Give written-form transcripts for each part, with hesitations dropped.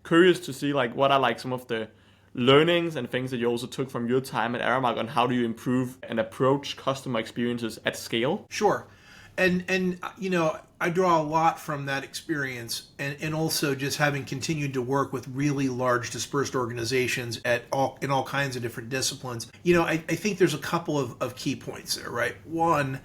curious to see like what are like some of the learnings and things that you also took from your time at Aramark on how do you improve and approach customer experiences at scale? Sure. And I draw a lot from that experience, and also just having continued to work with really large dispersed organizations in all kinds of different disciplines. I think there's a couple of key points there, right? One,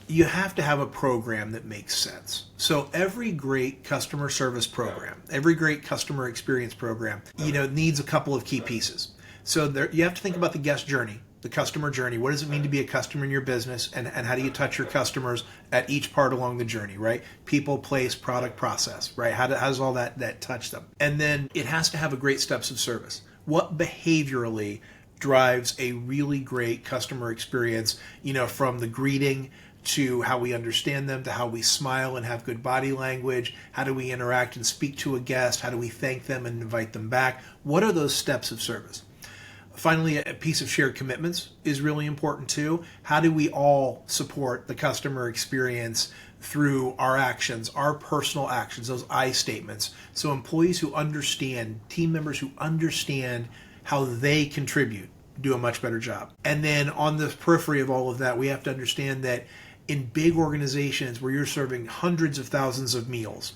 you have to have a program that makes sense. So every great customer service program, every great customer experience program, needs a couple of key pieces. So you have to think about the guest journey, the customer journey. What does it mean to be a customer in your business, and how do you touch your customers at each part along the journey, right? People, place, product, process, right? How does all that touch them? And then it has to have a great steps of service. What behaviorally drives a really great customer experience, from the greeting to how we understand them, to how we smile and have good body language, how do we interact and speak to a guest, how do we thank them and invite them back? What are those steps of service? Finally, a piece of shared commitments is really important too. How do we all support the customer experience through our actions, our personal actions, those I statements? So employees who understand, team members who understand how they contribute, do a much better job. And then on the periphery of all of that, we have to understand that in big organizations where you're serving hundreds of thousands of meals,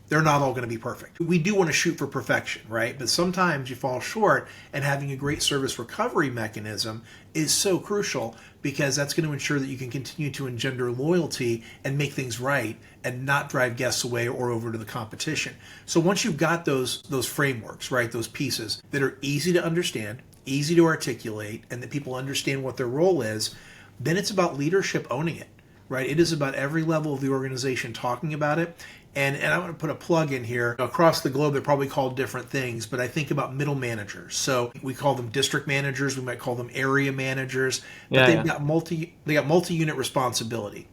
they're not all going to be perfect. We do want to shoot for perfection, right? But sometimes you fall short, and having a great service recovery mechanism is so crucial, because that's going to ensure that you can continue to engender loyalty and make things right and not drive guests away or over to the competition. So once you've got those frameworks, right, those pieces that are easy to understand, easy to articulate, and that people understand what their role is, then it's about leadership owning it, right? It is about every level of the organization talking about it. And I want to put a plug in here. Across the globe, they're probably called different things, but I think about middle managers. So we call them district managers. We might call them area managers. But they've got multi-unit responsibility.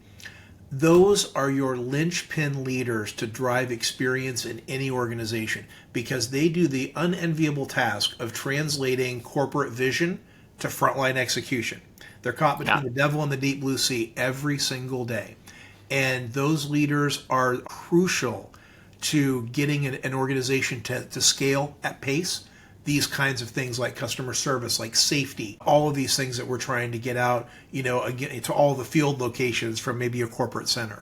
Those are your linchpin leaders to drive experience in any organization, because they do the unenviable task of translating corporate vision to frontline execution. They're caught between the devil and the deep blue sea every single day. And those leaders are crucial to getting an organization to scale at pace. These kinds of things like customer service, like safety, all of these things that we're trying to get out, again, to all the field locations from maybe a corporate center.